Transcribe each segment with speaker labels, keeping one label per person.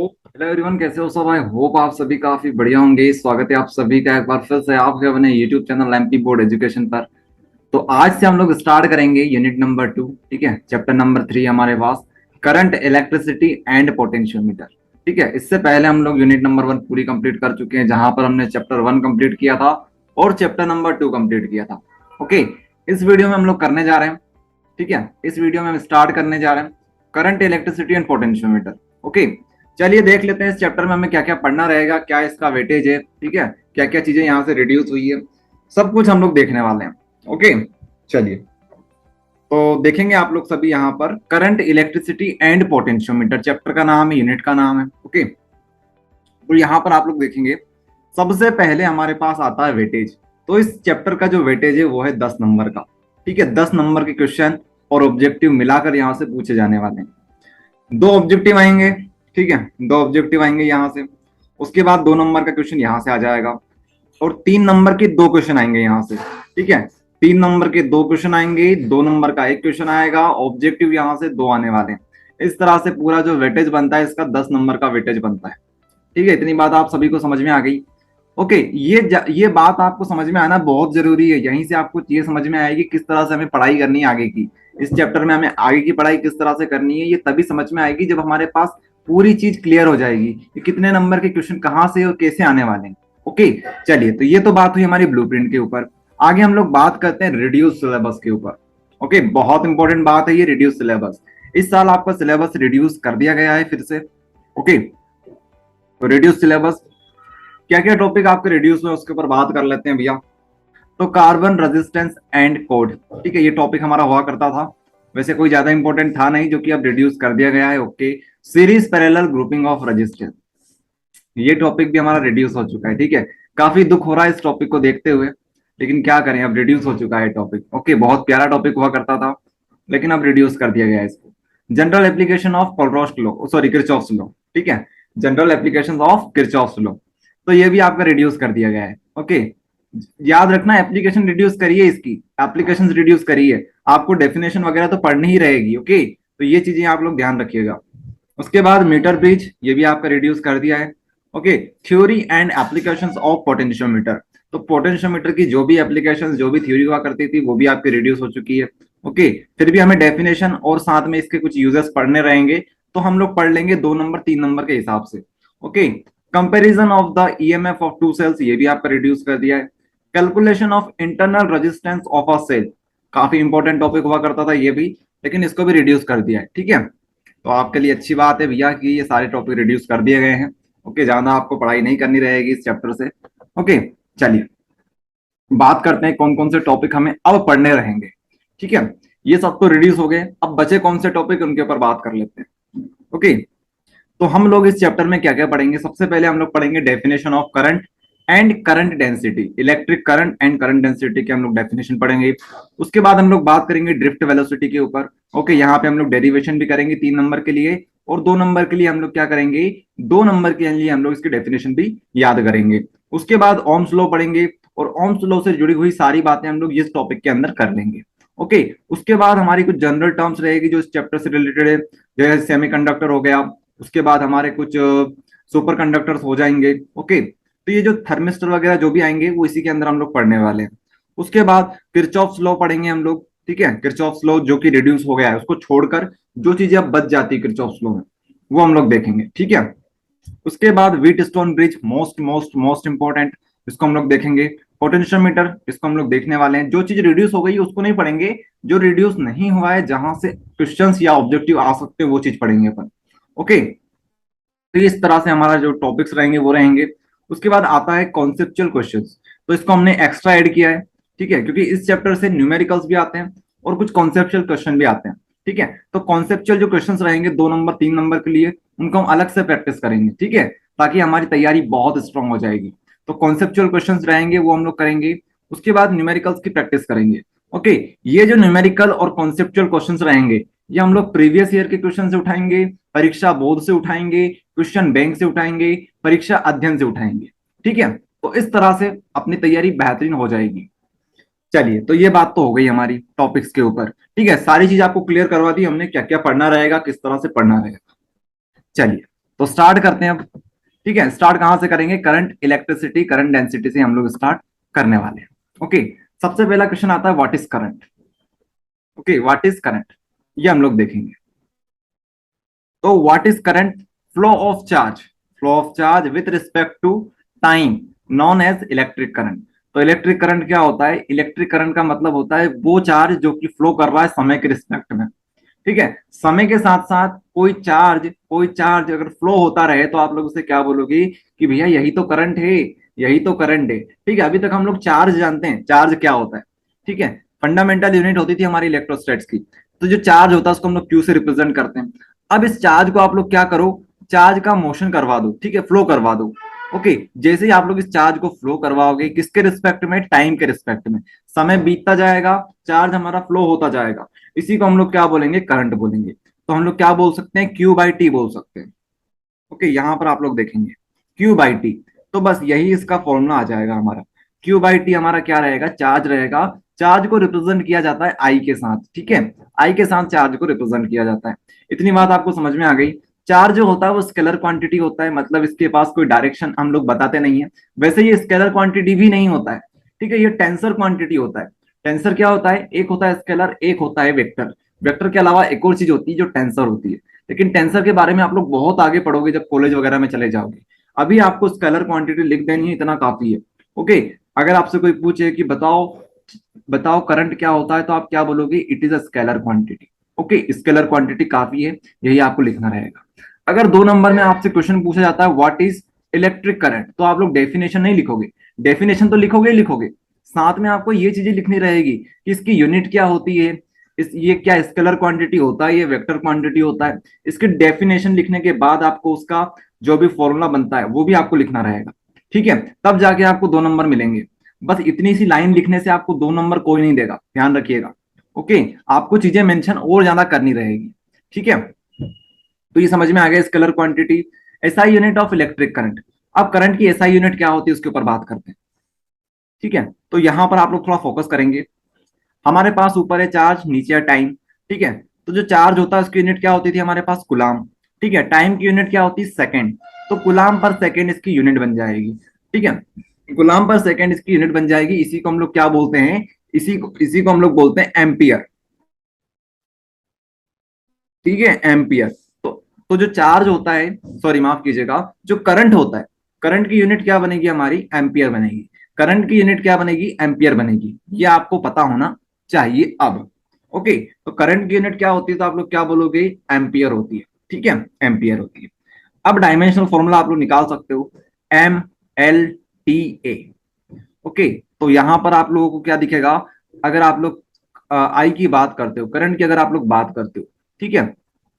Speaker 1: Hello everyone, कैसे हो सब? आई होप आप सभी काफी बढ़िया होंगे। स्वागत है आप सभी का एक बार फिर से आपके अपने YouTube channel MP board education पर। तो आज से हम लोग स्टार्ट करेंगे यूनिट नंबर 2। ठीक है, चैप्टर नंबर 3 हमारे पास करंट इलेक्ट्रिसिटी एंड पोटेंशियोमीटर। ठीक है, इससे पहले हम लोग यूनिट नंबर 1 पूरी कंप्लीट कर चुके हैं, जहां पर हमने चैप्टर 1 कंप्लीट किया था और चैप्टर नंबर 2 कंप्लीट किया था। ओके, इस वीडियो में हम लोग करने जा रहे हैं। ठीक है, इस वीडियो में हम स्टार्ट करने जा रहे हैं current electricity and potentiometer. Okay, चलिए देख लेते हैं इस चैप्टर में हमें क्या क्या पढ़ना रहेगा, क्या इसका वेटेज है, ठीक है, क्या क्या चीजें यहाँ से रिड्यूस हुई है, सब कुछ हम लोग देखने वाले हैं। ओके, चलिए तो देखेंगे आप लोग सभी यहाँ पर current electricity and potentiometer, chapter का नाम है, यूनिट का नाम है। ओके, तो यहाँ पर आप लोग देखेंगे सबसे पहले हमारे पास आता है वेटेज। तो इस चैप्टर का जो वेटेज है वो है 10 नंबर का। ठीक है, 10 नंबर के क्वेश्चन और ऑब्जेक्टिव मिलाकर यहाँ से पूछे जाने वाले हैं। 2 ऑब्जेक्टिव आएंगे। ठीक है, 2 ऑब्जेक्टिव आएंगे यहाँ से। उसके बाद 2 नंबर का क्वेश्चन यहाँ से आ जाएगा और 3 नंबर के 2 क्वेश्चन आएंगे यहाँ से। ठीक है, 3 नंबर के 2 क्वेश्चन आएंगे, 2 नंबर का 1 क्वेश्चन आएगा, ऑब्जेक्टिव यहाँ से 2 आने वाले हैं। इस तरह से पूरा जो वेटेज बनता है इसका 10 नंबर का वेटेज बनता है। ठीक है, इतनी बात आप सभी को समझ में आ गई। ओके, ये बात आपको समझ में आना बहुत जरूरी है। यहीं से आपको ये समझ में आएगी किस तरह से हमें पढ़ाई करनी है आगे की। इस चैप्टर में हमें आगे की पढ़ाई किस तरह से करनी है ये तभी समझ में आएगी जब हमारे पास पूरी चीज क्लियर हो जाएगी कि कितने नंबर के क्वेश्चन कहाँ से और कैसे आने वाले हैं। ओके, चलिए तो ये तो बात हुई हमारी ब्लूप्रिंट के ऊपर। आगे हम लोग बात करते हैं रिड्यूस सिलेबस के ऊपर। ओके, बहुत इंपॉर्टेंट बात है ये रिड्यूस सिलेबस। इस साल आपका सिलेबस रिड्यूस कर दिया गया है फिर से। ओके, तो रिड्यूस सिलेबस क्या क्या टॉपिक आपके रिड्यूस में उसके ऊपर बात कर लेते हैं भैया। तो कार्बन रेजिस्टेंस एंड कोड, ठीक है, ये टॉपिक हमारा हुआ करता था। वैसे कोई ज्यादा इंपॉर्टेंट था नहीं, जो कि अब रिड्यूस कर दिया गया है। Okay, series parallel grouping of resistance, ये टॉपिक भी हमारा रिड्यूस हो चुका है। ठीक है, काफी दुख हो रहा है इस टॉपिक को देखते हुए, लेकिन क्या करें, अब रिड्यूस हो चुका है टॉपिक। ओके, बहुत प्यारा टॉपिक हुआ करता था, लेकिन अब रिड्यूस कर दिया गया है इसको। जनरल एप्लीकेशन ऑफ कोलरॉस्ट लॉ, सॉरी किरचॉफ्स लॉ। ठीक है, general application of Kirchhoff's law, तो ये भी आपका रिड्यूस कर दिया गया है। ओके, याद रखना एप्लीकेशन रिड्यूस करिए, इसकी एप्लीकेशन रिड्यूस करिए, आपको डेफिनेशन वगैरह तो पढ़नी ही रहेगी। ओके, तो ये चीजें आप लोग ध्यान रखिएगा। उसके बाद मीटर ब्रिज, ये भी आपका रिड्यूस कर दिया है। Okay, theory and applications of potentiometer, तो पोटेंशियोमीटर की जो भी एप्लीकेशंस, जो भी थ्योरी हुआ करती थी वो भी आपकी रिड्यूस हो चुकी है। ओके, फिर भी हमें डेफिनेशन और साथ में इसके कुछ यूजेस पढ़ने रहेंगे, तो हम लोग पढ़ लेंगे 2 नंबर 3 नंबर के हिसाब से। Okay, comparison of the EMF of two cells, ये भी आपका रिड्यूस कर दिया है। Calculation of internal resistance of a cell, काफी इंपॉर्टेंट टॉपिक हुआ करता था ये भी, लेकिन इसको भी रिड्यूस कर दिया है। ठीक है, तो आपके लिए अच्छी बात है भैया कि ये सारे टॉपिक रिड्यूस कर दिए गए हैं। ओके, ज्यादा आपको पढ़ाई नहीं करनी रहेगी इस चैप्टर से। ओके, चलिए बात करते हैं कौन कौन से टॉपिक हमें अब पढ़ने रहेंगे। ठीक है, ये सब तो रिड्यूस हो गए, अब बचे कौन से टॉपिक उनके ऊपर बात कर लेते हैं। ओके, तो हम लोग इस चैप्टर में क्या क्या पढ़ेंगे, सबसे पहले हम लोग पढ़ेंगे definition of current and current density, electric current and current density के हम लोग डेफिनेशन पढ़ेंगे। उसके बाद हम लोग बात करेंगे ड्रिफ्ट वेलोसिटी के ऊपर। ओके, यहाँ पे हम लोग डेरिवेशन भी करेंगे 3 नंबर के लिए, और 2 नंबर के लिए हम लोग क्या करेंगे, 2 नंबर के लिए हम लोग इसकी डेफिनेशन भी याद करेंगे। उसके बाद ओम्स लॉ पढ़ेंगे, और ओम्स लॉ से जुड़ी हुई सारी बातें हम लोग इस टॉपिक के अंदर कर लेंगे। ओके, उसके बाद हमारी कुछ जनरल टर्म्स रहेगी जो इस चैप्टर से रिलेटेड है, जैसे सेमीकंडक्टर हो गया। उसके बाद हमारे कुछ सुपर कंडक्टर्स हो जाएंगे। ओके, तो ये जो थर्मिस्टर वगैरह जो भी आएंगे वो इसी के अंदर हम लोग पढ़ने वाले हैं। उसके बाद किरचॉफ्स लॉ पढ़ेंगे हम लोग। ठीक है, किरचॉफ्स लॉ जो कि रिड्यूस हो गया है उसको छोड़कर जो चीजें अब बच जाती है किरचॉफ्स लॉ में, वो हम लोग देखेंगे। ठीक है, उसके बाद wheat stone bridge, most most most important, इसको हम लोग देखेंगे। पोटेंशियोमीटर, इसको हम लोग देखने वाले हैं। जो चीज रिड्यूस हो गई उसको नहीं पढ़ेंगे, जो रिड्यूस नहीं हुआ है जहां से क्वेश्चंस या ऑब्जेक्टिव आ सकते हैं वो चीज पढ़ेंगे अपन। ओके, तो इस तरह से हमारा जो टॉपिक्स रहेंगे वो रहेंगे। उसके बाद आता है कॉन्सेप्चुअल क्वेश्चंस, तो इसको हमने एक्स्ट्रा ऐड किया है। ठीक है, क्योंकि इस चैप्टर से न्यूमेरिकल्स भी आते हैं और कुछ कॉन्सेप्चुअल क्वेश्चन भी आते हैं। ठीक है, तो कॉन्सेप्चुअल जो क्वेश्चंस रहेंगे 2 नंबर 3 नंबर के लिए, उनको हम अलग से प्रैक्टिस करेंगे। ठीक है, ताकि हमारी तैयारी बहुत स्ट्रांग हो जाएगी। तो कॉन्सेप्चुअल क्वेश्चंस रहेंगे वो हम लोग करेंगे। उसके बाद न्यूमेरिकल्स की प्रैक्टिस करेंगे। ओके, ये जो न्यूमेरिकल और कॉन्सेप्चुअल क्वेश्चंस रहेंगे ये हम लोग प्रीवियस ईयर के क्वेश्चन से उठाएंगे, परीक्षा बोर्ड से उठाएंगे, क्वेश्चन बैंक से उठाएंगे, परीक्षा अध्ययन से उठाएंगे। ठीक है, तो इस तरह से अपनी तैयारी बेहतरीन हो जाएगी। चलिए, तो ये बात तो हो गई हमारी टॉपिक्स के ऊपर। ठीक है, सारी चीज आपको क्लियर करवा दी हमने, क्या क्या पढ़ना रहेगा, किस तरह से पढ़ना रहेगा। चलिए, तो स्टार्ट करते हैं अब। ठीक है, स्टार्ट कहां से करेंगे? करंट इलेक्ट्रिसिटी, करंट डेंसिटी से हम लोग स्टार्ट करने वाले हैं। ओके, सबसे पहला क्वेश्चन आता है what is current. Okay, what is current, ये हम लोग देखेंगे। तो what is current? Flow of charge, flow of charge with respect to time, known as electric current. तो इलेक्ट्रिक करंट क्या होता है? इलेक्ट्रिक करंट का मतलब होता है वो चार्ज जो कि फ्लो कर रहा है समय के रिस्पेक्ट में। ठीक है, समय के साथ साथ कोई चार्ज अगर फ्लो होता रहे तो आप लोग उसे क्या बोलोगे कि भैया यही तो करंट है, यही तो करंट है। ठीक है, अभी तक हम लोग चार्ज जानते हैं, चार्ज क्या होता है। ठीक है, फंडामेंटल यूनिट होती थी हमारी इलेक्ट्रोस्टैट्स की। तो जो चार्ज होता है उसको हम लोग क्यू से रिप्रेजेंट करते हैं। अब इस चार्ज को आप लोग क्या करो, चार्ज का मोशन करवा दो। ठीक है, फ्लो करवा दो। ओके, जैसे ही आप लोग इस चार्ज को फ्लो करवाओगे, किसके रिस्पेक्ट में? टाइम के रिस्पेक्ट में। समय बीतता जाएगा, चार्ज हमारा फ्लो होता जाएगा, इसी को हम लोग क्या बोलेंगे? करंट बोलेंगे। तो हम लोग क्या बोल सकते हैं? क्यू बाई टी बोल सकते हैं। ओके, यहां पर आप लोग देखेंगे क्यू बाई टी। तो बस यही इसका फॉर्मूला आ जाएगा हमारा। क्यू बाई टी हमारा क्या रहेगा? चार्ज रहेगा। चार्ज को रिप्रेजेंट किया जाता है आई के साथ। ठीक है, आई के साथ चार्ज को रिप्रेजेंट किया जाता है। इतनी बात आपको समझ में आ गई। चार्ज जो होता है वो स्केलर क्वांटिटी होता है, मतलब इसके पास कोई डायरेक्शन हम लोग बताते नहीं है। वैसे ये स्केलर क्वांटिटी भी नहीं होता है। ठीक है, ये टेंसर क्वांटिटी होता है। टेंसर क्या होता है? एक होता है स्केलर, एक होता है वेक्टर। वेक्टर के अलावा एक और चीज होती है जो टेंसर होती है। लेकिन टेंसर के बारे में आप लोग बहुत आगे पढ़ोगे जब कॉलेज वगैरह में चले जाओगे। अभी आपको स्केलर क्वांटिटी लिख देनी है, इतना काफी है। ओके, अगर आपसे कोई पूछे कि बताओ बताओ करंट क्या होता है, तो आप क्या बोलोगे? It is a scalar quantity. Okay, scalar quantity काफी है, यही आपको लिखना रहेगा। अगर 2 नंबर में आपसे क्वेश्चन पूछा जाता है व्हाट इज इलेक्ट्रिक करंट, तो आप लोग डेफिनेशन नहीं लिखोगे। डेफिनेशन तो लिखोगे ही लिखोगे, साथ में आपको ये चीजें लिखनी रहेगी कि इसकी यूनिट क्या होती है, इस ये क्या स्केलर क्वांटिटी होता है, ये वेक्टर क्वांटिटी होता है। इसकी डेफिनेशन लिखने के बाद आपको उसका जो भी फॉर्मूला बनता है वो भी आपको लिखना रहेगा। ठीक है, तब जाके आपको 2 नंबर मिलेंगे। बस इतनी सी लाइन लिखने से आपको 2 नंबर कोई नहीं देगा, ध्यान रखिएगा। ओके, आपको चीजें मेंशन और ज्यादा करनी रहेगी। ठीक है, तो ये समझ में आ गया scalar quantity. SI unit of electric current. अब करंट की एसआई यूनिट क्या होती है उसके ऊपर बात करते हैं। ठीक है, तो यहां पर आप लोग थोड़ा फोकस करेंगे। हमारे पास ऊपर है चार्ज, नीचे है टाइम। ठीक है, तो जो चार्ज होता है उसकी यूनिट क्या होती थी हमारे पास? गुलाम। ठीक है, टाइम की यूनिट क्या होती है? सेकंड। तो गुलाम पर सेकंड इसकी यूनिट बन जाएगी। ठीक है, गुलाम पर सेकंड इसकी यूनिट बन जाएगी। इसी को हम लोग क्या बोलते हैं? इसी को हम लोग बोलते हैं एम्पियर। ठीक है, एम्पियर। तो तो जो चार्ज होता है, सॉरी माफ कीजिएगा, जो करंट होता है, करंट की यूनिट क्या बनेगी हमारी? एम्पियर बनेगी। करंट की यूनिट क्या बनेगी? एम्पियर बनेगी। ये आपको पता होना चाहिए अब। ओके, तो करंट की यूनिट क्या होती है? तो आप लोग क्या बोलोगे? एम्पियर होती है। ठीक है, एम्पियर होती है। अब डायमेंशनल फॉर्मूला आप लोग निकाल सकते हो, M L T A. Okay, तो यहां पर आप लोगों को क्या दिखेगा? अगर आप लोग आई की बात करते हो, करंट की अगर आप लोग बात करते हो, ठीक है,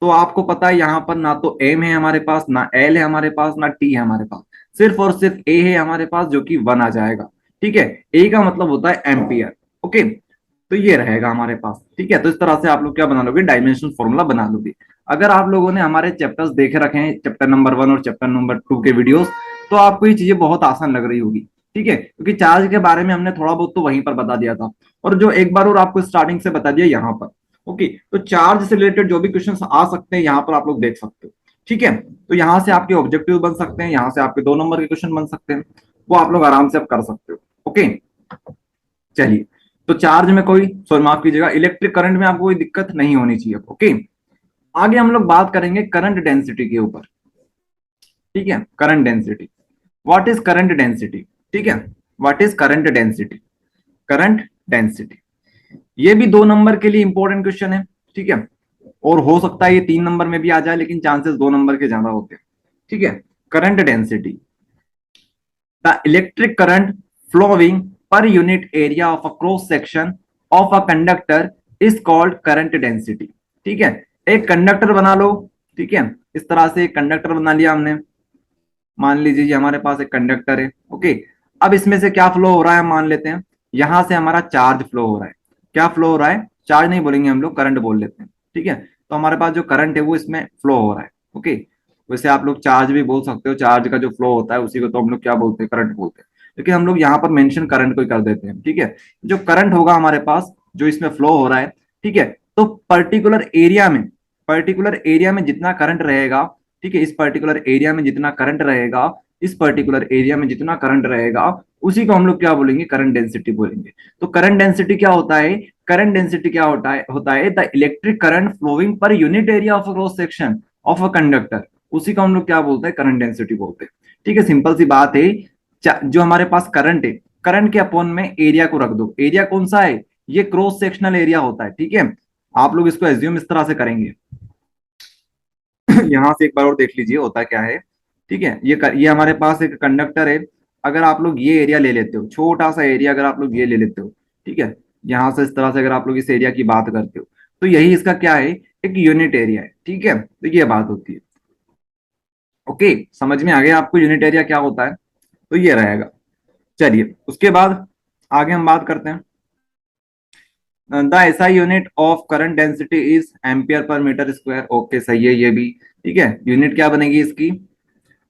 Speaker 1: तो आपको पता है यहां पर ना तो एम है हमारे पास, ना एल है हमारे पास, ना टी है हमारे पास। सिर्फ और सिर्फ ए है हमारे पास, जो कि 1 आ जाएगा। ठीक है, ए का मतलब होता है एम्पियर। ओके, तो ये रहेगा हमारे पास। ठीक है, तो इस तरह से आप लोग क्या बना लोगे? डायमेंशनल फॉर्मूला बना लोगे। अगर आप लोगों ने हमारे चैप्टर्स देखे रखे हैं, चैप्टर नंबर 1 और चैप्टर नंबर 2 के वीडियोस, तो आपको ये चीजें बहुत आसान लग रही होगी। ठीक है, क्योंकि चार्ज के बारे में हमने थोड़ा बहुत तो वहीं पर बता दिया था, और जो एक बार और आपको स्टार्टिंग से बता दिया यहाँ पर। ओके, तो चार्ज से रिलेटेड जो भी क्वेश्चन आ सकते हैं यहाँ पर आप लोग देख सकते हो। ठीक है, तो यहाँ से आपके ऑब्जेक्टिव बन सकते हैं, यहाँ से आपके 2 नंबर के क्वेश्चन बन सकते हैं, वो आप लोग आराम से आप कर सकते हो। ओके, चलिए, तो चार्ज में कोई, सॉरी माफ कीजिएगा, इलेक्ट्रिक करंट में आपको कोई दिक्कत नहीं होनी चाहिए। ओके, आगे हम लोग बात करेंगे करंट डेंसिटी के ऊपर। ठीक है, current density. What is current density? ठीक है, what is current density? Current density, ये भी 2 नंबर के लिए इंपॉर्टेंट क्वेश्चन है। ठीक है, और हो सकता है ये 3 नंबर में भी आ जाए, लेकिन चांसेस 2 नंबर के ज्यादा होते हैं। ठीक है, current density, the electric current flowing per unit area of a cross section of a conductor is called current density. ठीक है, एक कंडक्टर बना लो। ठीक है, इस तरह से एक कंडक्टर बना लिया हमने। मान लीजिए ये हमारे पास एक कंडक्टर है। ओके, अब इसमें से क्या फ्लो हो रहा है हम मान लेते हैं, यहां से हमारा चार्ज फ्लो हो रहा है। क्या फ्लो हो रहा है? चार्ज नहीं बोलेंगे हम लोग, करंट बोल लेते हैं। ठीक है, तो हमारे पास जो करंट है वो इसमें फ्लो हो रहा है। ओके, वैसे आप लोग चार्ज भी बोल सकते हो, चार्ज का जो फ्लो होता है उसी को तो हम लोग क्या बोलते हैं? करंट बोलते हैं। लेकिन हम लोग यहाँ पर मेंशन करंट को ही कर देते हैं। ठीक है, जो करंट होगा हमारे पास, जो इसमें फ्लो हो रहा है, ठीक है, तो पर्टिकुलर एरिया में जितना करंट रहेगा, ठीक है, इस पर्टिकुलर एरिया में जितना करंट रहेगा, इस पर्टिकुलर एरिया में जितना करंट रहेगा, उसी को हम लोग क्या बोलेंगे, करंट डेंसिटी बोलेंगे। तो करंट डेंसिटी क्या होता है, करंट डेंसिटी क्या होता है the electric current flowing per unit area of cross section of a conductor, उसी को हम लोग क्या बोलते हैं, करंट डेंसिटी बोलते हैं। ठीक है, सिंपल सी बात है। जो हमारे पास करंट है, करंट के अपॉन में एरिया को रख दो। एरिया कौन सा है, ये क्रॉस सेक्शनल एरिया होता है। ठीक है, आप लोग इसको एज्यूम इस तरह से करेंगे। यहां से एक बार और देख लीजिए होता क्या है। ठीक है, ये हमारे पास एक कंडक्टर है। अगर आप लोग ये एरिया ले लेते हो, छोटा सा एरिया अगर आप लोग ये ले लेते हो, ठीक है, यहां से इस तरह से अगर आप लोग इस एरिया की बात करते हो, तो यही इसका क्या है, एक यूनिट एरिया है। ठीक है, तो ये बात होती है। ओके, समझ में आ गया आपको यूनिट एरिया क्या होता है, तो ये रहेगा। चलिए उसके बाद आगे हम बात करते हैं। The SI unit of current density is ampere per metre square. Okay, सही है ये भी। ठीक है, यूनिट क्या बनेगी इसकी,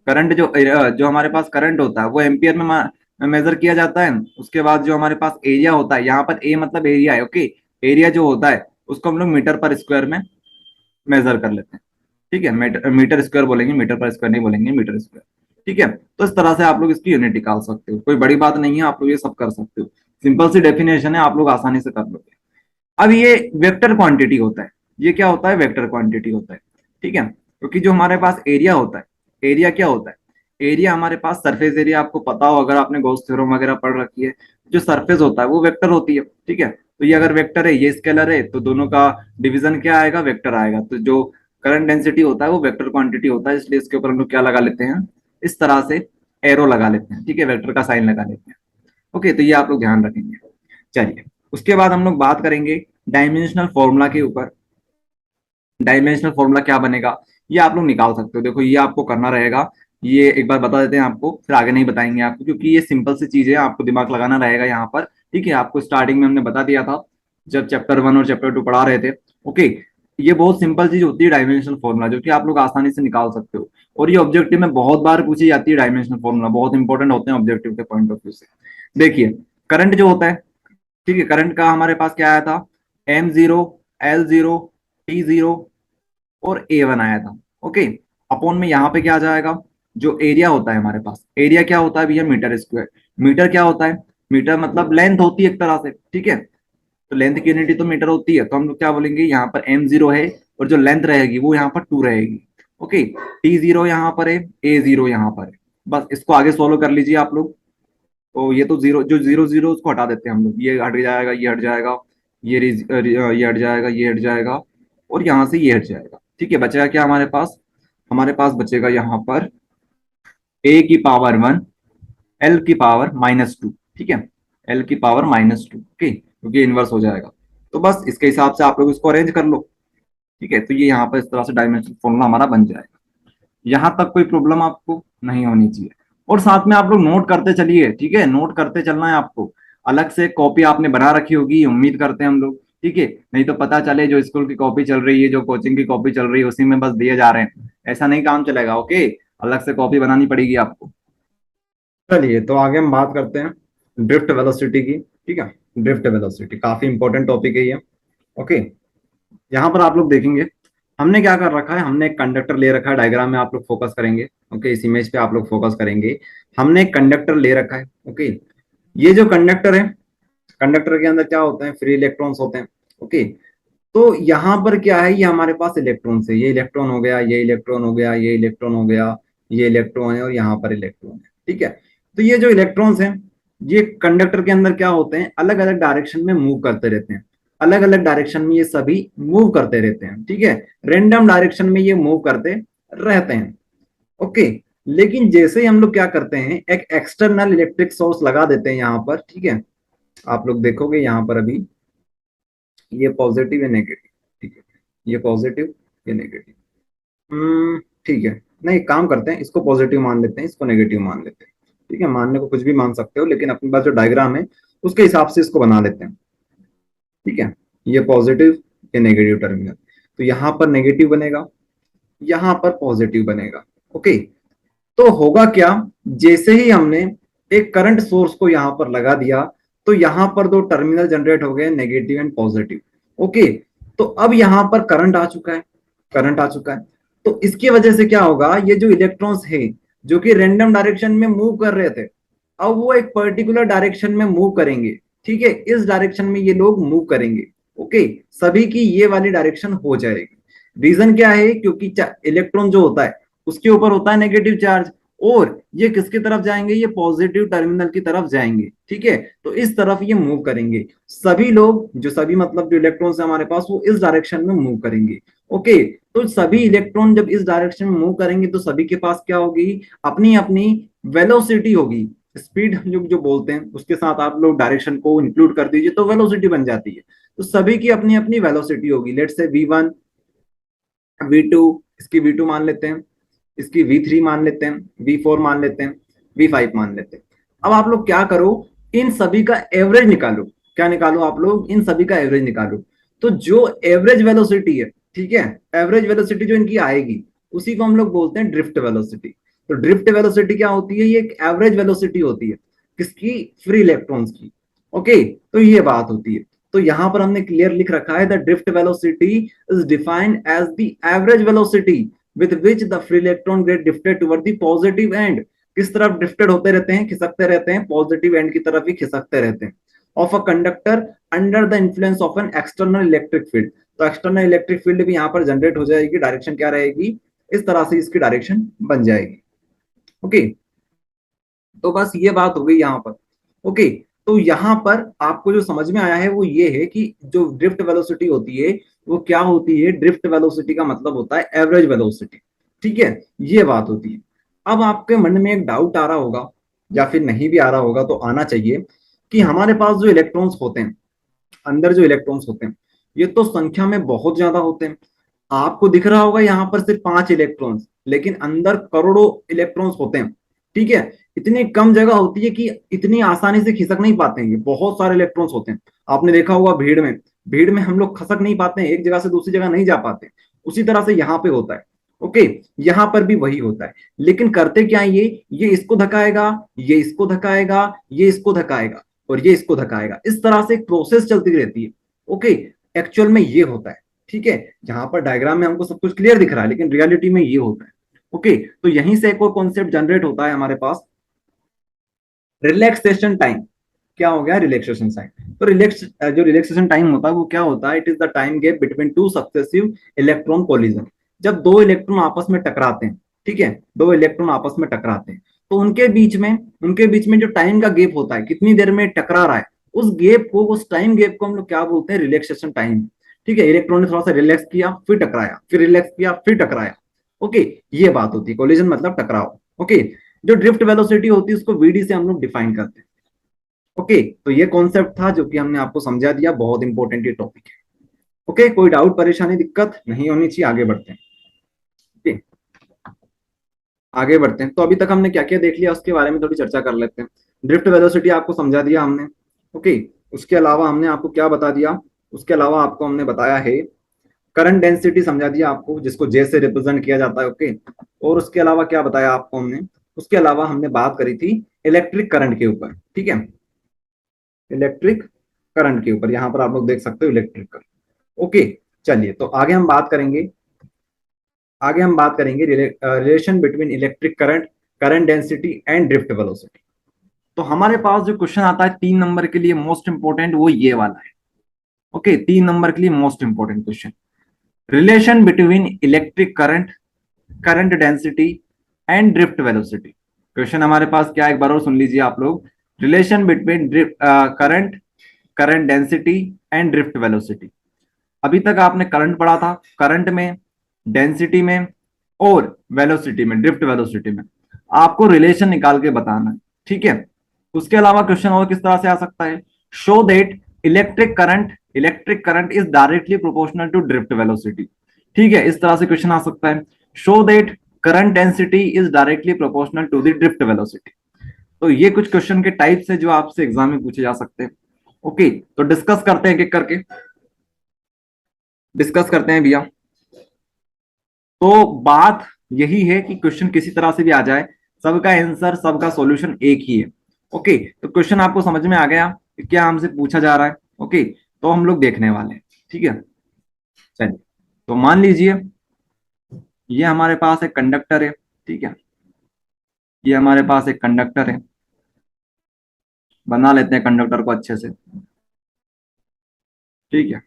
Speaker 1: करंट जो हमारे पास करंट होता है वो एम्पियर में मेजर किया जाता है। उसके बाद जो हमारे पास एरिया होता है, यहाँ पर ए मतलब एरिया है। ओके, एरिया जो होता है उसको हम लोग मीटर पर स्क्वायर में मेजर कर लेते हैं। ठीक है, मीटर स्क्वायर बोलेंगे, मीटर पर स्क्वायर नहीं बोलेंगे, मीटर स्क्वायर। ठीक है, तो इस तरह से आप लोग इसकी यूनिट निकाल सकते हो, कोई बड़ी बात नहीं है, आप लोग ये सब कर सकते हो। सिंपल सी डेफिनेशन है, आप लोग आसानी से कर लोगे। अब ये वेक्टर क्वांटिटी होता है। ये क्या होता है, वेक्टर क्वांटिटी होता है। ठीक है, क्योंकि जो हमारे पास एरिया होता है, एरिया क्या होता है, एरिया हमारे पास सरफेस एरिया, आपको पता हो अगर आपने गॉस थ्योरम वगैरह पढ़ रखी है, जो सरफेस होता है वो वेक्टर होती है। ठीक है, तो ये अगर वेक्टर है, ये स्केलर है, तो दोनों का डिवीजन क्या आएगा, वेक्टर आएगा। तो जो करंट डेंसिटी होता है वो वेक्टर क्वांटिटी होता है, इसलिए इसके ऊपर हम लोग क्या लगा लेते हैं, इस तरह से एरो लगा लेते हैं। ठीक है, वेक्टर का साइन लगा लेते हैं। ओके, तो ये आप लोग ध्यान रखेंगे। चलिए उसके बाद हम लोग बात करेंगे डायमेंशनल फॉर्मूला के ऊपर। डायमेंशनल फॉर्मूला क्या बनेगा, ये आप लोग निकाल सकते हो। देखो ये आपको करना रहेगा, ये एक बार बता देते हैं आपको, फिर आगे नहीं बताएंगे आपको, क्योंकि ये सिंपल सी चीज है, आपको दिमाग लगाना रहेगा यहाँ पर। ठीक है, आपको स्टार्टिंग में हमने बता दिया था जब चैप्टर 1 और चैप्टर 2 पढ़ा रहे थे। ओके, ये बहुत सिंपल चीज होती है डायमेंशनल फॉर्मूला, जो कि आप लोग आसानी से निकाल सकते हो। और ये ऑब्जेक्टिव में बहुत बार पूछी जाती है। डायमेंशनल फॉर्मूला बहुत इंपॉर्टेंट होते हैं ऑब्जेक्टिव के पॉइंट ऑफ व्यू से। देखिए करंट जो होता है, ठीक है, करंट का हमारे पास क्या आया था, M0, L0, T0 और A1 आया था। ओके, अपॉन में यहाँ पे क्या आ जाएगा, जो एरिया होता है हमारे पास, एरिया क्या होता है भैया, मीटर स्क्वायर। मीटर क्या होता है, मीटर मतलब लेंथ होती है एक तरह से। ठीक है, तो लेंथ की यूनिट तो मीटर होती है, तो हम लोग क्या बोलेंगे, यहाँ पर M0 है और जो लेंथ रहेगी वो यहाँ पर 2 रहेगी। ओके, T0 यहाँ पर है, A0 यहाँ पर है। बस इसको आगे सोल्व कर लीजिए आप लोग। तो ये तो जीरो, जो जीरो जीरो उसको हटा देते हैं हम लोग, ये हट जाएगा, ये हट जाएगा, ये हट जाएगा, ये हट जाएगा, और यहाँ से ये हट जाएगा। ठीक है, बचेगा क्या हमारे पास, हमारे पास बचेगा यहाँ पर A की पावर 1, L की पावर -2। ठीक है, L की पावर -2। ओके, क्योंकि इनवर्स हो जाएगा। तो बस इसके हिसाब से आप लोग इसको अरेंज कर लो। ठीक है, तो ये यहाँ पर इस तरह से डायमेंशनल फॉर्मूला हमारा बन जाएगा। यहाँ तक कोई प्रॉब्लम आपको नहीं होनी चाहिए। और साथ में आप लोग नोट करते चलिए। ठीक है, नोट करते चलना है आपको। अलग से कॉपी आपने बना रखी होगी, उम्मीद करते हैं हम लोग। ठीक है, नहीं तो पता चले जो स्कूल की कॉपी चल रही है, जो कोचिंग की कॉपी चल रही है, उसी में बस दिए जा रहे हैं, ऐसा नहीं काम चलेगा। ओके, अलग से कॉपी बनानी पड़ेगी आपको। चलिए तो आगे हम बात करते हैं ड्रिफ्ट वेलोसिटी की। ठीक है, ड्रिफ्ट वेलोसिटी काफी इंपॉर्टेंट टॉपिक है ये। ओके, यहाँ पर आप लोग देखेंगे हमने क्या कर रखा है, हमने एक कंडक्टर ले रखा है। डायग्राम में आप लोग फोकस करेंगे। ओके, इस इमेज पे आप लोग फोकस करेंगे। हमने एक कंडक्टर ले रखा है। ओके, ये जो कंडक्टर है, कंडक्टर के अंदर क्या होते हैं, फ्री इलेक्ट्रॉन्स होते हैं। ओके, तो यहाँ पर क्या है, ये हमारे पास इलेक्ट्रॉन्स है। ये इलेक्ट्रॉन हो गया, ये इलेक्ट्रॉन हो गया, ये इलेक्ट्रॉन हो गया, ये इलेक्ट्रॉन है, और यहाँ पर इलेक्ट्रॉन है। ठीक है, तो ये जो इलेक्ट्रॉन्स हैं, ये कंडक्टर के अंदर क्या होते हैं, अलग अलग डायरेक्शन में मूव करते रहते हैं। अलग अलग डायरेक्शन में ये सभी मूव करते रहते हैं। ठीक है, रेंडम डायरेक्शन में ये मूव करते रहते हैं। ओके, लेकिन जैसे ही हम लोग क्या करते हैं, एक एक्सटर्नल इलेक्ट्रिक सोर्स लगा देते हैं यहाँ पर। ठीक है, आप लोग देखोगे यहाँ पर अभी ये पॉजिटिव या नेगेटिव। ठीक है, ये पॉजिटिव या नेगेटिव। ठीक है, नहीं, एक काम करते हैं, इसको पॉजिटिव मान लेते हैं, इसको नेगेटिव मान लेते हैं। ठीक है, मानने को कुछ भी मान सकते हो, लेकिन अपने पास जो डायग्राम है उसके हिसाब से इसको बना लेते हैं। ठीक है, ये पॉजिटिव, ये नेगेटिव टर्मिनल, तो यहाँ पर नेगेटिव बनेगा, यहाँ पर पॉजिटिव बनेगा। ओके, तो होगा क्या, जैसे ही हमने एक करंट सोर्स को यहाँ पर लगा दिया, तो यहाँ पर दो टर्मिनल जनरेट हो गए, नेगेटिव एंड पॉजिटिव। ओके, तो अब यहाँ पर करंट आ चुका है, करंट आ चुका है। तो इसकी वजह से क्या होगा, ये जो इलेक्ट्रॉन्स है जो कि रैंडम डायरेक्शन में मूव कर रहे थे, अब वो एक पर्टिकुलर डायरेक्शन में मूव करेंगे। ठीक है, इस डायरेक्शन में ये लोग मूव करेंगे। ओके, सभी की ये वाली डायरेक्शन हो जाएगी। रीजन क्या है, क्योंकि इलेक्ट्रॉन जो होता है उसके ऊपर होता है नेगेटिव चार्ज, और ये किसकी तरफ जाएंगे, ये पॉजिटिव टर्मिनल की तरफ जाएंगे। ठीक है, तो इस तरफ ये मूव करेंगे। सभी लोग जो सभी मतलब जो इलेक्ट्रॉन्स है हमारे पास, वो इस डायरेक्शन में मूव करेंगे। ओके, तो सभी इलेक्ट्रॉन जब इस डायरेक्शन में मूव करेंगे तो सभी के पास क्या होगी, अपनी अपनी वेलोसिटी होगी। स्पीड हम लोग जो बोलते हैं उसके साथ आप लोग डायरेक्शन को इंक्लूड कर दीजिए तो वेलोसिटी बन जाती है। तो सभी की अपनी अपनी वेलोसिटी होगी। लेट से V1, V2, इसकी V2 मान लेते हैं, इसकी V3 मान लेते हैं, V4 मान लेते हैं, V5 मान लेते हैं। अब आप लोग क्या करो, इन सभी का एवरेज निकालो। क्या निकालो आप लोग, इन सभी का एवरेज निकालो। तो जो एवरेज वेलोसिटी है, ठीक है, एवरेज वेलोसिटी जो इनकी आएगी उसी को हम लोग बोलते हैं ड्रिफ्ट वेलोसिटी। तो ड्रिफ्ट वेलोसिटी क्या होती है, ये एक एवरेज वेलोसिटी होती है किसकी, फ्री इलेक्ट्रॉन्स की। ओके, तो ये बात होती है। तो यहां पर हमने क्लियर लिख रखा है, the drift velocity is defined as the average velocity with which the free electron get drifted toward the positive end। किस तरफ ड्रिफ्टेड होते रहते हैं, खिसकते रहते हैं, पॉजिटिव एंड की तरफ ही खिसकते रहते हैं। Of a conductor under the influence of an external electric field. तो एक्सटर्नल इलेक्ट्रिक फील्ड भी यहाँ पर जनरेट हो जाएगी। डायरेक्शन क्या रहेगी, इस तरह से इसकी डायरेक्शन बन जाएगी। ओके, तो बस ये बात हो गई यहाँ पर। ओके, तो यहाँ पर आपको जो समझ में आया है वो ये है कि जो ड्रिफ्ट वेलोसिटी होती है वो क्या होती है, ड्रिफ्ट वेलोसिटी का मतलब होता है एवरेज वेलोसिटी। ठीक है, ये बात होती है। अब आपके मन में एक डाउट आ रहा होगा, या फिर नहीं भी आ रहा होगा तो आना चाहिए, कि हमारे पास जो इलेक्ट्रॉन्स होते हैं, अंदर जो इलेक्ट्रॉन्स होते हैं, ये तो संख्या में बहुत ज्यादा होते हैं। आपको दिख रहा होगा यहाँ पर सिर्फ 5 इलेक्ट्रॉन्स, लेकिन अंदर करोड़ों इलेक्ट्रॉन्स होते हैं। ठीक है, इतनी कम जगह होती है कि इतनी आसानी से खिसक नहीं पाते हैं, ये बहुत सारे इलेक्ट्रॉन्स होते हैं। आपने देखा होगा भीड़ में हम लोग खसक नहीं पाते हैं, एक जगह से दूसरी जगह नहीं जा पाते। उसी तरह से यहाँ पे होता है। ओके, यहाँ पर भी वही होता है। लेकिन करते क्या है, ये इसको धकाएगा, ये इसको धकाएगा, ये इसको धकाएगा, और ये इसको धकाएगा। इस तरह से एक प्रोसेस चलती रहती है। ओके, एक्चुअल में ये होता है। ठीक है, यहाँ पर डायग्राम में हमको सब कुछ क्लियर दिख रहा है, लेकिन रियलिटी में ये होता है। ओके, तो यहीं से एक और कॉन्सेप्ट जनरेट होता है हमारे पास, रिलैक्सेशन टाइम। क्या हो गया, रिलैक्सेशन टाइम। तो जो रिलैक्सेशन टाइम होता है वो क्या होता है, it is the time gap between two successive electron collision. जब दो इलेक्ट्रॉन आपस में टकराते हैं, ठीक है, दो इलेक्ट्रॉन आपस में टकराते हैं, तो उनके बीच में जो टाइम का गैप होता है, कितनी देर में टकरा रहा है, उस टाइम गैप को हम लोग क्या बोलते हैं, रिलैक्सेशन टाइम। ठीक है, इलेक्ट्रॉन ने थोड़ा सा रिलैक्स किया, फिर टकराया, फिर रिलैक्स किया, फिर टकराया। ओके, ये बात होती है, कोलिजन मतलब टकराव। ओके, जो ड्रिफ्ट वेलोसिटी होती है उसको वीडी से हम लोग डिफाइन करते हैं। ओके, तो ये कॉन्सेप्ट था जो कि हमने आपको समझा दिया, बहुत इंपॉर्टेंट ये टॉपिक है। ओके, कोई डाउट परेशानी दिक्कत नहीं होनी चाहिए, आगे बढ़ते हैं। ओके, आगे बढ़ते हैं। तो अभी तक हमने क्या क्या देख लिया उसके बारे में थोड़ी चर्चा कर लेते हैं। ड्रिफ्ट वेलोसिटी आपको समझा दिया हमने। ओके, उसके अलावा हमने आपको क्या बता दिया, उसके अलावा आपको हमने बताया है करंट डेंसिटी समझा दिया आपको, जिसको जे से रिप्रेजेंट किया जाता है। ओके, और उसके अलावा क्या बताया आपको हमने, उसके अलावा हमने बात करी थी इलेक्ट्रिक करंट के ऊपर। ठीक है, इलेक्ट्रिक करंट के ऊपर, यहां पर आप लोग देख सकते हो इलेक्ट्रिक करंट। ओके, चलिए तो आगे हम बात करेंगे relation between electric current, current density and drift velocity. तो हमारे पास जो क्वेश्चन आता है 3 नंबर के लिए मोस्ट इंपोर्टेंट, वो ये वाला है। ओके, 3 नंबर के लिए most important question, relation between electric current, current density and drift velocity. Question हमारे पास क्या है, एक बार और सुन लीजिए आप लोग, relation between current, current density and drift velocity. अभी तक आपने करंट पढ़ा था, करंट में, डेंसिटी में और वेलोसिटी में, ड्रिफ्ट वेलोसिटी में आपको रिलेशन निकाल के बताना है। ठीक है, उसके अलावा क्वेश्चन और किस तरह से आ सकता है, show that electric current is directly proportional to drift velocity. ठीक है, इस तरह से क्वेश्चन आ सकता है, show that current density is directly proportional to the drift velocity. तो ये कुछ क्वेश्चन के टाइप्स है जो आपसे एग्जाम में पूछे जा सकते हैं। ओके, तो डिस्कस करते हैं, एक एक करके डिस्कस करते हैं भैया। तो बात यही है कि क्वेश्चन किसी तरह से भी आ जाए, सबका आंसर, सबका सॉल्यूशन एक ही है। ओके, तो क्वेश्चन आपको समझ में आ गया कि क्या हमसे पूछा जा रहा है। ओके, तो हम लोग देखने वाले हैं। ठीक है, चलिए, तो मान लीजिए ये हमारे पास एक कंडक्टर है, ठीक है, ये हमारे पास एक कंडक्टर है, बना लेते हैं कंडक्टर को अच्छे से, ठीक है।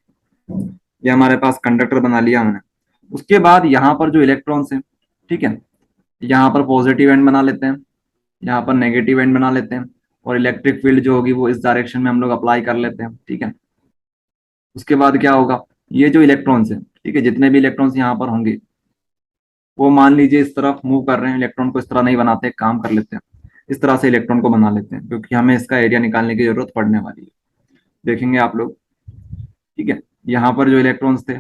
Speaker 1: ये हमारे पास कंडक्टर बना लिया हमने। उसके बाद यहाँ पर जो इलेक्ट्रॉन्स हैं, ठीक है, यहाँ पर पॉजिटिव एंड बना लेते हैं, यहाँ पर नेगेटिव एंड बना लेते हैं, और इलेक्ट्रिक फील्ड जो होगी वो इस डायरेक्शन में हम लोग अप्लाई कर लेते हैं, ठीक है। उसके बाद क्या होगा, ये जो इलेक्ट्रॉन्स हैं, ठीक है, जितने भी इलेक्ट्रॉन्स यहाँ पर होंगे वो मान लीजिए इस तरफ मूव कर रहे हैं, इलेक्ट्रॉन को इस तरह नहीं बनाते, काम कर लेते हैं, इस तरह से इलेक्ट्रॉन को बना लेते हैं, क्योंकि हमें इसका एरिया निकालने की जरूरत पड़ने वाली है, देखेंगे आप लोग, ठीक है। यहाँ पर जो इलेक्ट्रॉन्स थे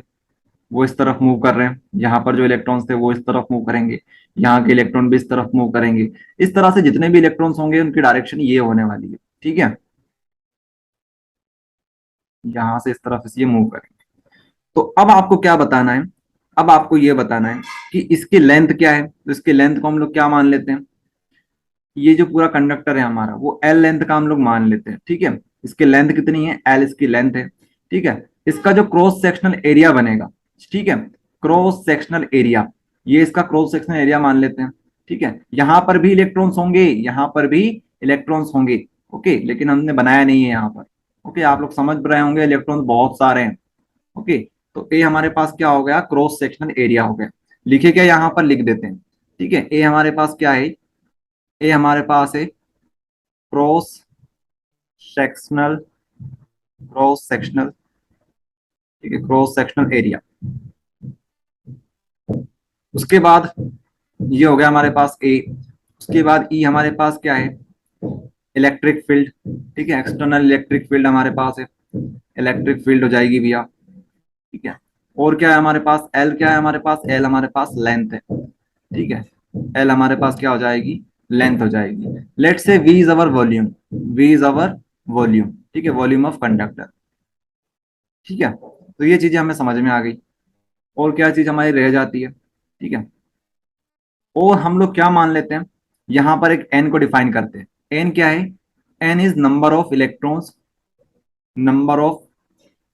Speaker 1: वो इस तरफ मूव कर रहे हैं, यहाँ पर जो इलेक्ट्रॉन्स थे वो इस तरफ मूव करेंगे, यहाँ के इलेक्ट्रॉन भी इस तरफ मूव करेंगे, इस तरह से जितने भी इलेक्ट्रॉन्स होंगे उनकी डायरेक्शन ये होने वाली है, ठीक है, यहाँ से इस तरफ से ये मूव करेंगे। तो अब आपको क्या बताना है, अब आपको ये बताना है कि इसकी लेंथ क्या है, तो इसकी लेंथ को हम लोग क्या मान लेते हैं, ये जो पूरा कंडक्टर है हमारा वो एल लेंथ का हम लोग मान लेते हैं, ठीक है। इसकी लेंथ कितनी है, एल इसकी लेंथ है, ठीक है। इसका जो क्रॉस सेक्शनल एरिया बनेगा, ठीक है, क्रॉस सेक्शनल एरिया, ये इसका क्रॉस सेक्शनल एरिया मान लेते हैं, ठीक है। यहां पर भी इलेक्ट्रॉन्स होंगे, यहां पर भी इलेक्ट्रॉन्स होंगे, ओके, लेकिन हमने बनाया नहीं है यहाँ पर, ओके, आप लोग समझ रहे होंगे इलेक्ट्रॉन्स बहुत सारे हैं, ओके। तो ए हमारे पास क्या हो गया, क्रॉस सेक्शनल एरिया हो गया, लिखे क्या यहाँ पर लिख देते हैं, ठीक है। ए हमारे पास क्या है, ए हमारे पास है क्रॉस सेक्शनल, क्रॉस सेक्शनल, ठीक है, क्रॉस सेक्शनल एरिया। उसके बाद ये हो गया हमारे पास ए। उसके बाद ई हमारे पास क्या है, इलेक्ट्रिक फील्ड, ठीक है, एक्सटर्नल इलेक्ट्रिक फील्ड हमारे पास है, इलेक्ट्रिक फील्ड हो जाएगी भैया, ठीक है। और क्या है हमारे पास, एल क्या है हमारे पास, एल हमारे पास लेंथ है, ठीक है, एल हमारे पास क्या हो जाएगी, लेंथ हो जाएगी। Let's say V is our volume, V is our volume, ठीक है, वॉल्यूम ऑफ कंडक्टर, ठीक है। तो ये चीजें हमें समझ में आ गई। और क्या चीज हमारी रह जाती है, ठीक है, और हम लोग क्या मान लेते हैं, यहां पर एक एन को डिफाइन करते हैं। एन क्या है, N is number of electrons, number of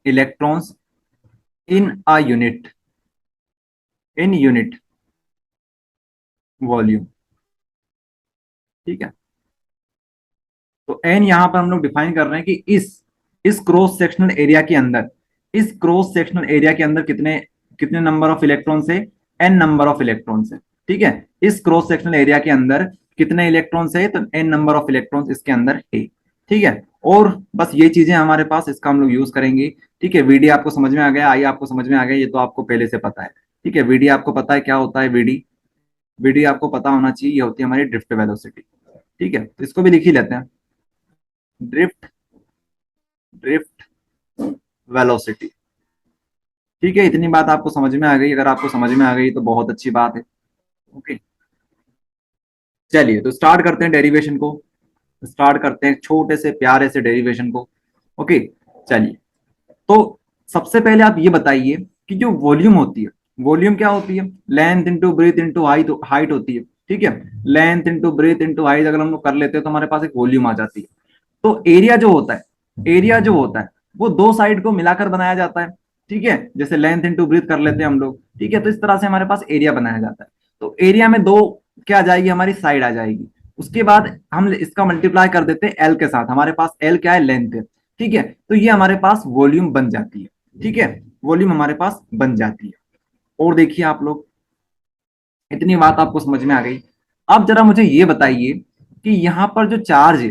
Speaker 1: electrons in a unit, in unit volume, ठीक है। तो एन यहां पर हम लोग डिफाइन कर रहे हैं कि इस क्रॉस सेक्शनल एरिया के अंदर, इस क्रॉस सेक्शनल एरिया के अंदर कितने कितने नंबर ऑफ इलेक्ट्रॉन है, एन नंबर ऑफ इलेक्ट्रॉन है, ठीक है। इस क्रॉस सेक्शनल एरिया के अंदर कितने इलेक्ट्रॉन है, तो एन नंबर ऑफ इलेक्ट्रॉन इसके अंदर है, ठीक है। और बस ये चीजें हमारे पास, इसका हम लोग यूज करेंगे, ठीक है। वीडी आपको समझ में आ गया, आई आपको समझ में आ गया, ये तो आपको पहले से पता है, ठीक है। वीडी आपको पता है क्या होता है, वीडी, वीडी आपको पता होना चाहिए, ये होती है हमारी ड्रिफ्ट वेलोसिटी, ठीक है। तो इसको भी लिख ही लेते हैं, ड्रिफ्ट, ड्रिफ्ट वेलोसिटी, ठीक है। इतनी बात आपको समझ में आ गई, अगर आपको समझ में आ गई तो बहुत अच्छी बात है, ओके। चलिए तो स्टार्ट करते हैं डेरिवेशन को, स्टार्ट करते हैं छोटे से प्यारे से डेरिवेशन को, ओके। चलिए, तो सबसे पहले आप ये बताइए कि जो वॉल्यूम होती है, वॉल्यूम क्या होती है, length into breadth into height, height होती है, ठीक है। Length into breadth into height अगर हम लोग कर लेते हैं तो हमारे पास एक वॉल्यूम आ जाती है। तो एरिया जो होता है, एरिया जो होता है वो दो साइड को मिलाकर बनाया जाता है, ठीक है। जैसे लेंथ इंटू ब्रीथ कर लेते हैं हम लोग, ठीक है। तो इस तरह से हमारे पास एरिया बनाया जाता है। तो एरिया में दो क्या आ जाएगी, हमारी साइड आ जाएगी। उसके बाद हम इसका मल्टीप्लाई कर देते हैं एल के साथ, हमारे पास एल क्या है, लेंथ है, ठीक है। तो ये हमारे पास वॉल्यूम बन जाती है, ठीक है, वॉल्यूम हमारे पास बन जाती है। और देखिए आप लोग, इतनी बात आपको समझ में आ गई। अब जरा मुझे ये बताइए कि यहाँ पर जो चार्ज है,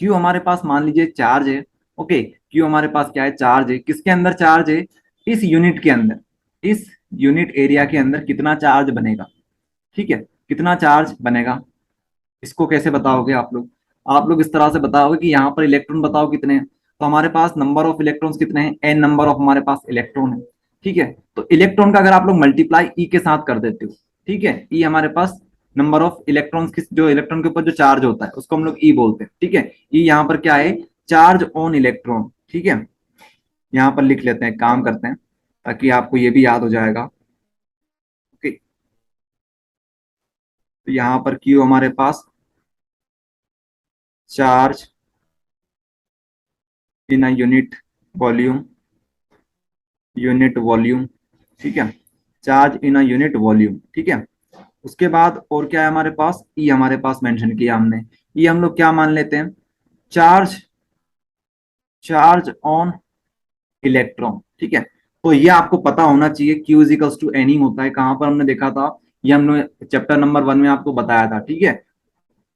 Speaker 1: क्यू हमारे पास मान लीजिए चार्ज है, ओके, क्यू हमारे पास क्या है, चार्ज है, किसके अंदर चार्ज है, इस यूनिट के अंदर, इस यूनिट एरिया के अंदर कितना चार्ज बनेगा, ठीक है, कितना चार्ज बनेगा। इसको कैसे बताओगे आप लोग, आप लोग इस तरह से बताओगे कि यहाँ पर इलेक्ट्रॉन बताओ कितने हैं, तो हमारे पास नंबर ऑफ इलेक्ट्रॉन्स कितने हैं, एन नंबर ऑफ हमारे पास इलेक्ट्रॉन है, ठीक है। तो इलेक्ट्रॉन का अगर आप लोग मल्टीप्लाई ई के साथ कर देते हो, ठीक है, ई हमारे पास नंबर ऑफ इलेक्ट्रॉन्स की, जो इलेक्ट्रॉन के ऊपर जो चार्ज होता है उसको हम लोग ई बोलते हैं, ठीक है। ई यहाँ पर क्या है, चार्ज ऑन इलेक्ट्रॉन, ठीक है। यहाँ पर लिख लेते हैं, काम करते हैं ताकि आपको ये भी याद हो जाएगा, ओके। तो यहाँ पर क्यू हमारे पास charge in a unit volume, unit volume, ठीक है। Charge in a unit volume, ठीक है। उसके बाद और क्या है हमारे पास, ई हमारे पास मेंशन किया हमने। ई हम लोग क्या मान लेते हैं, चार्ज, चार्ज ऑन इलेक्ट्रॉन, ठीक है। तो ये आपको पता होना चाहिए, Q is equals to N ही होता है। कहां पर हमने देखा था, ये हमने चैप्टर नंबर 1 में आपको बताया था, ठीक है।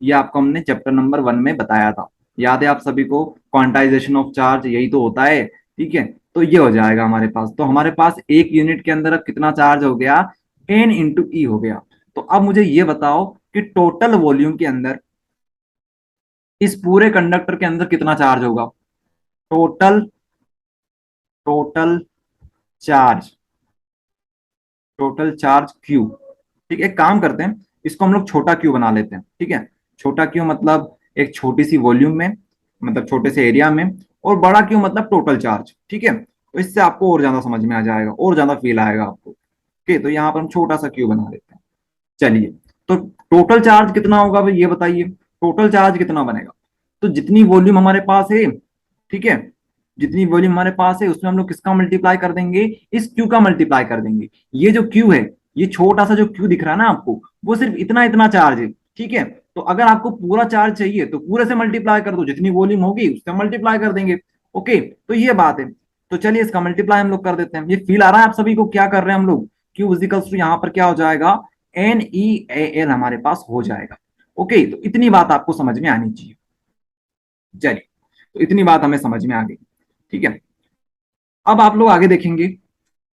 Speaker 1: ये आपको हमने चैप्टर नंबर 1 में बताया था, याद है आप सभी को, क्वांटाइजेशन ऑफ चार्ज यही तो होता है, ठीक है। तो ये हो जाएगा हमारे पास, तो हमारे पास एक यूनिट के अंदर अब कितना चार्ज हो गया, एन इंटू ई हो गया। तो अब मुझे ये बताओ कि टोटल वॉल्यूम के अंदर, इस पूरे कंडक्टर के अंदर कितना चार्ज होगा, total, total charge, total charge Q, ठीक है। एक काम करते हैं, इसको हम लोग छोटा क्यू बना लेते हैं, ठीक है। छोटा क्यू मतलब एक छोटी सी वॉल्यूम में, मतलब छोटे से एरिया में, और बड़ा क्यू मतलब टोटल चार्ज, ठीक है। तो इससे आपको और ज्यादा समझ में आ जाएगा, और ज्यादा फील आएगा आपको। ओके, तो यहाँ पर हम छोटा सा क्यू बना लेते हैं। चलिए, तो टोटल चार्ज कितना होगा भाई, ये बताइए, टोटल चार्ज कितना बनेगा। तो जितनी वॉल्यूम हमारे पास है, ठीक है, जितनी वॉल्यूम हमारे पास है उसमें हम लोग किसका मल्टीप्लाई कर देंगे, इस क्यू का मल्टीप्लाई कर देंगे। ये जो क्यू है, ये छोटा सा जो क्यू दिख रहा है ना आपको, वो सिर्फ इतना इतना चार्ज है, ठीक है। तो अगर आपको पूरा चार्ज चाहिए तो पूरे से मल्टीप्लाई कर दो, जितनी वॉल्यूम होगी उससे मल्टीप्लाई कर देंगे। ओके, तो ये बात है। तो चलिए इसका मल्टीप्लाई हम लोग कर देते हैं। ये फील आ रहा है आप सभी को, क्या कर रहे हैं हम लोग, क्यू इजिकल्स टू यहाँ पर क्या हो जाएगा, एन ई ए एल हमारे पास हो जाएगा। ओके, तो इतनी बात आपको समझ में आनी चाहिए। चलिए, तो इतनी बात हमें समझ में आ गई, ठीक है। अब आप लोग आगे देखेंगे,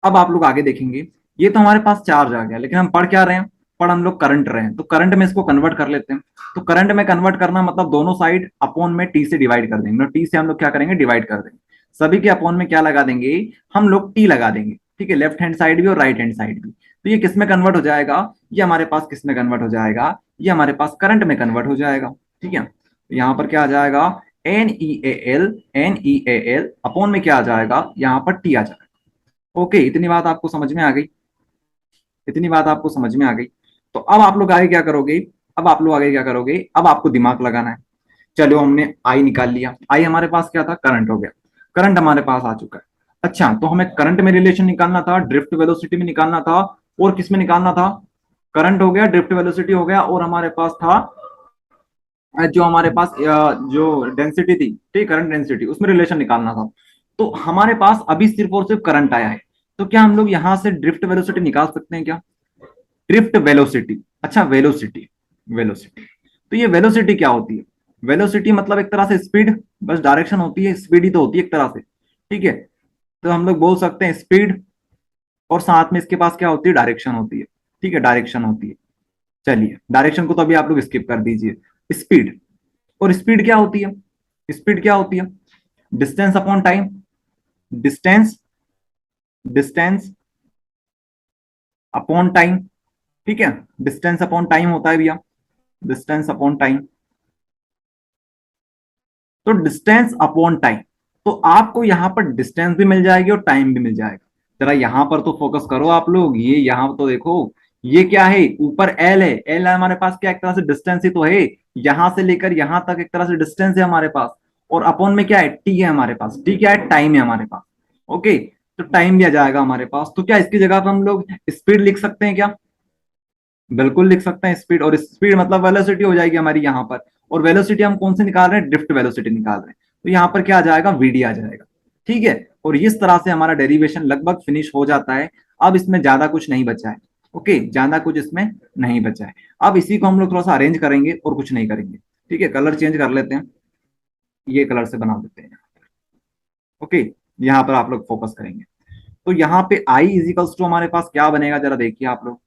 Speaker 1: अब आप लोग आगे देखेंगे, ये तो हमारे पास चार्ज आ गया, लेकिन हम पढ़ क्या रहे हैं, पढ़ हम लोग करंट रहे हैं। तो करंट में इसको कन्वर्ट कर लेते हैं। तो करंट में कन्वर्ट करना मतलब दोनों साइड अपॉन में टी से डिवाइड कर देंगे, मतलब टी से हम लोग क्या करेंगे, डिवाइड कर देंगे। सभी के अपॉन में क्या लगा देंगे, हम लोग टी लगा देंगे, ठीक है। लेफ्ट हैंड साइड भी और राइट हैंड साइड भी। तो ये किस में कन्वर्ट हो जाएगा, ये हमारे पास किस में कन्वर्ट हो जाएगा, ये हमारे पास करंट में कन्वर्ट हो जाएगा, ठीक है। तो यहाँ पर क्या आ जाएगा, N E A L, N E A L upon में क्या आ जाएगा, यहाँ पर टी आ जाएगा। ओके, इतनी बात आपको समझ में आ गई, इतनी बात आपको समझ में आ गई। तो अब आप लोग आगे क्या करोगे, अब आप लोग आगे क्या करोगे, अब आपको दिमाग लगाना है। चलो, हमने आई निकाल लिया, आई हमारे पास क्या था, करंट हो गया, करंट हमारे पास आ चुका है। अच्छा, तो हमें करंट में रिलेशन निकालना था, ड्रिफ्ट वेलोसिटी में निकालना था, और किस में निकालना था, करंट हो गया, ड्रिफ्ट वेलोसिटी हो गया, और हमारे पास था जो हमारे पास जो डेंसिटी थी, ठीक, करंट डेंसिटी, उसमें रिलेशन निकालना था। तो हमारे पास अभी सिर्फ और सिर्फ करंट आया है। तो क्या हम लोग यहां से ड्रिफ्ट वेलोसिटी निकाल सकते हैं क्या, ड्रिफ्ट वेलोसिटी, अच्छा वेलोसिटी, वेलोसिटी। तो ये वेलोसिटी क्या होती है, वेलोसिटी मतलब एक तरह से स्पीड, बस डायरेक्शन होती है, स्पीड ही तो होती है एक तरह से, ठीक है। तो हम लोग बोल सकते हैं स्पीड, और साथ में इसके पास क्या होती है, डायरेक्शन होती है, ठीक है, डायरेक्शन होती है। चलिए, डायरेक्शन को तो अभी आप लोग स्किप कर दीजिए, स्पीड, और स्पीड क्या होती है, स्पीड क्या होती है, distance upon time, distance, distance upon time, ठीक है, डिस्टेंस अपॉन टाइम होता है भैया, डिस्टेंस अपॉन टाइम। तो डिस्टेंस अपॉन टाइम, तो आपको यहां पर डिस्टेंस भी मिल जाएगी और टाइम भी मिल जाएगा। जरा यहां पर तो फोकस करो आप लोग, ये यहां तो देखो, ये क्या है, ऊपर एल है, एल है हमारे पास, क्या एक तरह से डिस्टेंस ही तो है, यहां से लेकर यहां तक एक तरह से डिस्टेंस है हमारे पास। और अपॉन में क्या है, टी है हमारे पास, टी क्या है, टाइम है हमारे पास। ओके, तो टाइम भी आ जाएगा हमारे पास। तो क्या इसकी जगह पर हम लोग स्पीड लिख सकते हैं क्या, बिल्कुल लिख सकते हैं स्पीड, और स्पीड मतलब वेलोसिटी हो जाएगी हमारी यहाँ पर। और वेलोसिटी हम कौन से निकाल रहे हैं, ड्रिफ्ट वेलोसिटी निकाल रहे हैं। तो यहाँ पर क्या आ जाएगा, वीडी आ जाएगा, ठीक है। और इस तरह से हमारा डेरिवेशन लगभग फिनिश हो जाता है। अब इसमें ज्यादा कुछ नहीं बचा है, ओके, ज्यादा कुछ इसमें नहीं बचा है। अब इसी को हम लोग थोड़ा सा अरेंज करेंगे और कुछ नहीं करेंगे, ठीक है। कलर चेंज कर लेते हैं, ये कलर से बना देते हैं, ओके। यहाँ पर आप लोग फोकस करेंगे। तो यहाँ पे आई इजिकल्स टू हमारे पास क्या बनेगा, जरा देखिए आप लोग,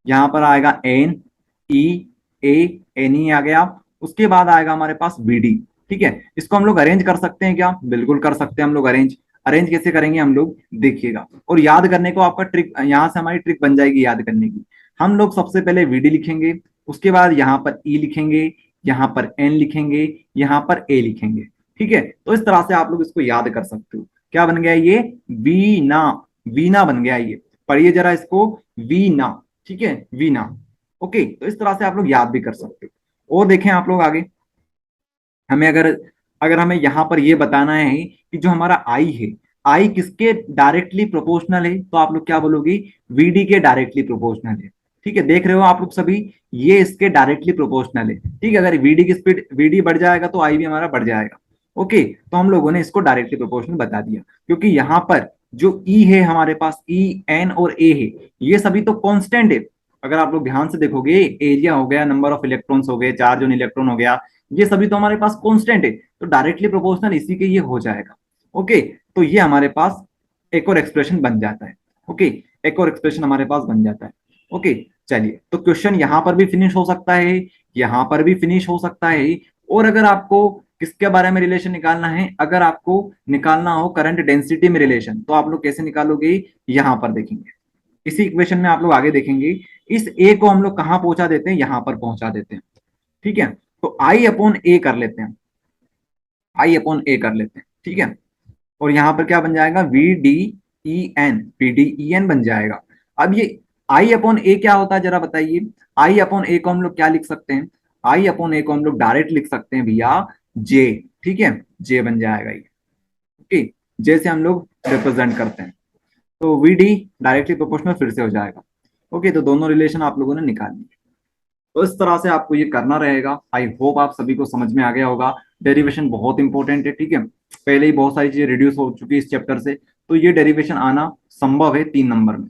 Speaker 1: यहां पर आएगा एन ई ए, एन ई आ गया। उसके बाद आएगा हमारे पास बी डी, ठीक है। इसको हम लोग अरेंज कर सकते हैं क्या, बिल्कुल कर सकते हैं हम लोग अरेंज। अरेंज कैसे करेंगे हम लोग, देखिएगा, और याद करने को आपका ट्रिक, यहां से हमारी ट्रिक बन जाएगी याद करने की। हम लोग सबसे पहले वीडी लिखेंगे, उसके बाद यहाँ पर ई लिखेंगे, यहाँ पर एन लिखेंगे, यहाँ पर ए लिखेंगे, ठीक है। तो इस तरह से आप लोग इसको याद कर सकते हो। क्या बन गया ये, वीना, वीना बन गया ये, पढ़िए जरा इसको, वीना, ठीक है, वीना। ओके, तो इस तरह से आप लोग याद भी कर सकते हो। और देखें आप लोग आगे, हमें अगर, अगर हमें यहां पर ये बताना है कि जो हमारा आई है, आई किसके डायरेक्टली प्रोपोर्शनल है, तो आप लोग क्या बोलोगे, वीडी के डायरेक्टली प्रोपोर्शनल है। ठीक है, देख रहे हो आप लोग सभी, ये इसके डायरेक्टली प्रोपोर्शनल है। ठीक है, अगर वीडी की स्पीड, वीडी बढ़ जाएगा तो आई भी हमारा बढ़ जाएगा। ओके, तो हम लोगों ने इसको डायरेक्टली प्रोपोर्शनल बता दिया, क्योंकि यहां पर जो ई है हमारे पास, ई एन और ए है, ये सभी तो कांस्टेंट है। अगर आप लोग ध्यान से देखोगे, एरिया हो गया, नंबर ऑफ इलेक्ट्रॉन्स हो गए, चार्ज ऑन इलेक्ट्रॉन हो गया, ये सभी तो हमारे पास कांस्टेंट है, तो डायरेक्टली प्रोपोर्शनल इसी के ये हो जाएगा। ओके, तो ये हमारे पास एक और एक्सप्रेशन बन जाता है। ओके, एक और एक्सप्रेशन हमारे पास बन जाता है। ओके, चलिए, तो क्वेश्चन यहां पर भी फिनिश हो सकता है, यहां पर भी फिनिश हो सकता है। और अगर आपको किसके बारे में रिलेशन निकालना है, अगर आपको निकालना हो करंट डेंसिटी में रिलेशन, तो आप लोग कैसे निकालोगे, यहां पर देखेंगे, इसी इक्वेशन में आप लोग आगे देखेंगे। इस ए को हम लोग कहां पहुंचा देते हैं, यहां पर पहुंचा देते हैं। ठीक है, तो आई अपॉन ए कर लेते हैं, आई अपॉन ए कर लेते हैं। ठीक है, और यहां पर क्या बन जाएगा, V D E N, V D E N बन जाएगा। अब ये आई अपॉन ए क्या होता है, जरा बताइए। आई अपॉन ए को हम लोग क्या लिख सकते हैं, आई अपॉन ए को हम लोग डायरेक्ट लिख सकते हैं भैया, जे। ठीक है, जे बन जाएगा ये। ओके, जे से हम लोग रिप्रेजेंट करते हैं, तो वी डी डायरेक्टली प्रोपोर्शनल फिर से हो जाएगा। ओके, तो दोनों रिलेशन आप लोगों ने निकाल लिए। तो इस तरह से आपको ये करना रहेगा। आई होप आप सभी को समझ में आ गया होगा। डेरिवेशन बहुत इंपॉर्टेंट है। ठीक है, पहले ही बहुत सारी चीजें रिड्यूस हो चुकी है इस चैप्टर से, तो ये डेरिवेशन आना संभव है 3 नंबर में।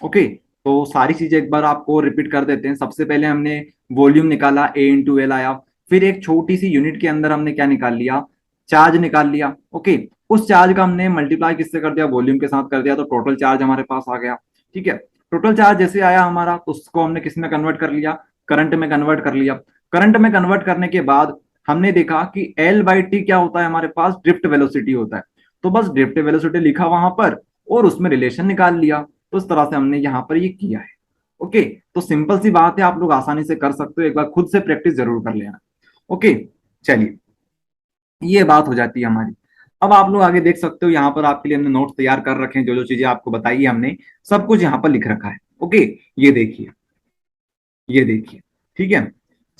Speaker 1: ओके, तो सारी चीजें एक बार आपको रिपीट कर देते हैं। सबसे पहले हमने वॉल्यूम निकाला, ए इंटू एल आया। फिर एक छोटी सी यूनिट के अंदर हमने क्या निकाल लिया, चार्ज निकाल लिया। ओके, उस चार्ज का हमने मल्टीप्लाई किससे कर दिया, वॉल्यूम के साथ कर दिया, तो टोटल चार्ज हमारे पास आ गया। ठीक है, टोटल चार्ज जैसे आया हमारा, तो उसको हमने किस में कन्वर्ट कर लिया, करंट में कन्वर्ट कर लिया। करंट में कन्वर्ट करने के बाद हमने देखा कि एल बाई टी क्या होता है, हमारे पास ड्रिफ्ट वेलोसिटी होता है। तो बस ड्रिफ्ट वेलोसिटी लिखा वहां पर और उसमें रिलेशन निकाल लिया। तो इस तरह से हमने यहाँ पर ये किया है। ओके, तो सिंपल सी बात है, आप लोग आसानी से कर सकते हो, एक बार खुद से प्रैक्टिस जरूर कर लेना। ओके, चलिए, ये बात हो जाती है हमारी। अब आप लोग आगे देख सकते हो, यहाँ पर आपके लिए हमने नोट्स तैयार कर रखे हैं, जो जो चीजें आपको बताई है हमने, सब कुछ यहाँ पर लिख रखा है। ओके, ये देखिए, ये देखिए। ठीक है,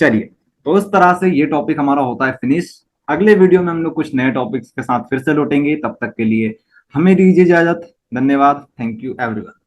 Speaker 1: चलिए, तो इस तरह से ये टॉपिक हमारा होता है फिनिश। अगले वीडियो में हम लोग कुछ नए टॉपिक्स के साथ फिर से लौटेंगे, तब तक के लिए हमें दीजिए इजाजत। धन्यवाद, थैंक यू एवरीवन।